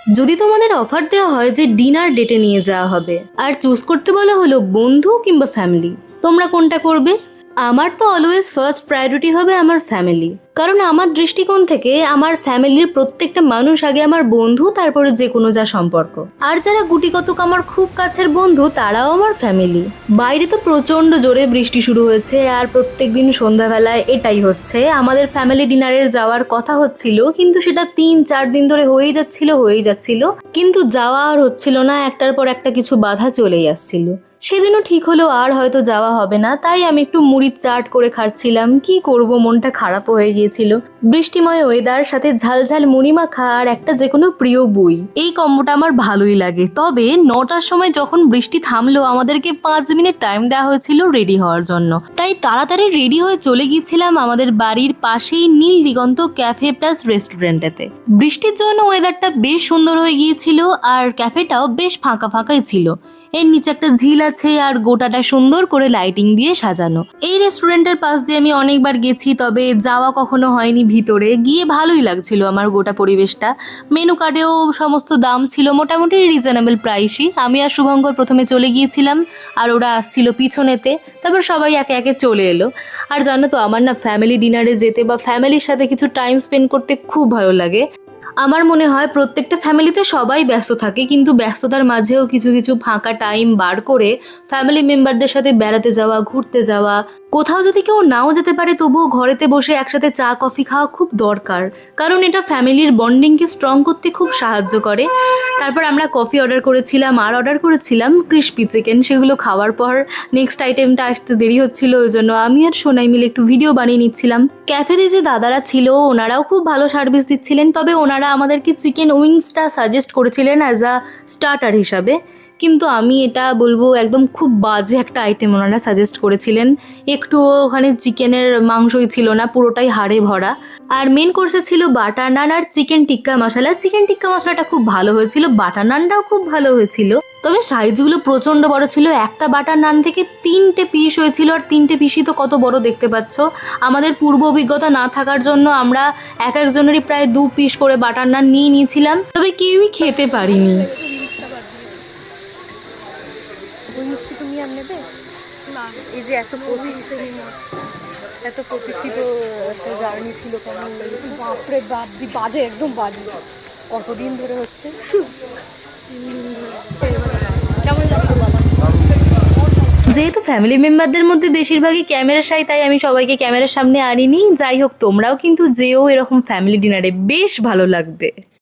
যদি তোমাদের অফার দেওয়া হয় যে ডিনার ডেটে নিয়ে যাওয়া হবে আর চুজ করতে বলা হলো বন্ধু কিংবা ফ্যামিলি, তোমরা কোনটা করবে? আমার তো অলওয়েজ ফার্স্ট প্রায়োরিটি হবে আমার ফ্যামিলি, কারণ আমার দৃষ্টিকোণ থেকে আমার ফ্যামিলির প্রত্যেকটা মানুষ আগে আমার বন্ধু, তারপরে যে কোনো যা সম্পর্ক। আর যারা গুটিকতক আমার খুব কাছের বন্ধু তারাও আমার ফ্যামিলি। বাইরে তো প্রচণ্ড জোরে বৃষ্টি শুরু হয়েছে আর প্রত্যেকদিন সন্ধ্যাবেলায় এটাই হচ্ছে। আমাদের ফ্যামিলি ডিনারের যাওয়ার কথা হচ্ছিল, কিন্তু সেটা 3-4 দিন ধরে হয়েই যাচ্ছিল, কিন্তু যাওয়া আর হচ্ছিল না। একটার পর একটা কিছু বাধা চলেই আসছিল। সেদিনও ঠিক হলো আর হয়তো যাওয়া হবে না, তাই আমি একটু মুড়ির চাট করে খাচ্ছিলাম। কি করব, মনটা খারাপ হয়ে গিয়েছিল। বৃষ্টিময় ওয়েদার, সাথে ঝালঝাল মুড়ি মাখা আর একটা যে কোনো প্রিয় বই, এই কম্বোটা আমার ভালোই লাগে। তবে 9টার সময় যখন বৃষ্টি থামলো আমাদেরকে 5 মিনিট টাইম দেওয়া হয়েছিল রেডি হওয়ার জন্য, তাই তাড়াতাড়ি রেডি হয়ে চলে গিয়েছিলাম আমাদের বাড়ির পাশেই নীল দিগন্ত ক্যাফে প্লাস রেস্টুরেন্টেতে। বৃষ্টির জন্য ওয়েদারটা বেশ সুন্দর হয়ে গিয়েছিল আর ক্যাফেটাও বেশ ফাঁকা ফাঁকাই ছিল। এর নিচে একটা ঝিল আছে আর গোটাটা সুন্দর করে লাইটিং দিয়ে সাজানো। এই রেস্টুরেন্টের পাশ দিয়ে আমি অনেকবার গেছি, তবে যাওয়া কখনো হয়নি ভিতরে। গিয়ে ভালোই লাগছিল আমার গোটা পরিবেশটা। মেনু কার্ডেও সমস্ত দাম ছিল মোটামুটি রিজনেবল প্রাইসই। আমি আর শুভঙ্কর প্রথমে চলে গিয়েছিলাম আর ওরা আসছিল পিছনেতে, তারপর সবাই একে একে চলে এলো। আর জানো তো, আমার না ফ্যামিলি ডিনারে যেতে বা ফ্যামিলির সাথে কিছু টাইম স্পেন্ড করতে খুব ভালো লাগে। আমার মনে হয় প্রত্যেকটা ফ্যামিলিতে সবাই ব্যস্ত থাকে, কিন্তু ব্যস্ততার মাঝেও কিছু কিছু ফাঁকা টাইম বার করে ফ্যামিলি মেম্বারদের সাথে বেড়াতে যাওয়া, ঘুরতে যাওয়া, কোথাও যদি কেউ নাও যেতে পারে তবুও ঘরেতে বসে একসাথে চা কফি খাওয়া খুব দরকার, কারণ এটা ফ্যামিলির বন্ডিংকে স্ট্রং করতে খুব সাহায্য করে। তারপর আমরা কফি অর্ডার করেছিলাম আর অর্ডার করেছিলাম ক্রিস্পি চিকেন। সেগুলো খাওয়ার পর নেক্সট আইটেমটা আসতে দেরি হচ্ছিল, ওই জন্য আমি আর সোনাই মিলে একটু ভিডিও বানিয়ে নিচ্ছিলাম। ক্যাফেতে যে দাদারা ছিল ওনারাও খুব ভালো সার্ভিস দিচ্ছিলেন, তবে ওনারা আমাদেরকে চিকেন উইংসটা সাজেস্ট করেছিলেন অ্যাজ আ স্টার্টার হিসাবে, কিন্তু আমি এটা বলবো একদম খুব বাজে একটা আইটেম ওনারা সাজেস্ট করেছিলেন। একটুও ওখানে চিকেনের মাংসই ছিল না, পুরোটাই হাড়ে ভরা। আর মেন কোর্সে ছিল বাটার নান আর চিকেন টিক্কা মশলা। চিকেন টিক্কা মশলাটা খুব ভালো হয়েছিল, বাটার নানটাও খুব ভালো হয়েছিল, তবে সাইজগুলো প্রচণ্ড বড় ছিল। একটা বাটার নান থেকে 3টে পিস হয়েছিল, আর 3টে পিসই তো কত বড় দেখতে পাচ্ছ। আমাদের পূর্ব অভিজ্ঞতা না থাকার জন্য আমরা এক একজনেরই প্রায় 2 পিস করে বাটার নান নিয়ে নিয়েছিলাম, তবে কেউই খেতে পারিনি। উইংস কি তুমি আর নেবে না? এই যে এত প্রতীক্ষিত একটা জার্নি ছিল, কেমন লেগেছে? বাপরে বাপ, বাজে, একদম বাজে। কতদিন ধরে হচ্ছে? কেমন লাগলো বাবা? যেহেতু ফ্যামিলি মেম্বারদের মধ্যে বেশিরভাগই ক্যামেরা শাই, তাই আমি সবাইকে ক্যামেরার সামনে আনিনি। যাই হোক, তোমরাও কিন্তু যেও এরকম ফ্যামিলি ডিনারে, বেশ ভালো লাগবে।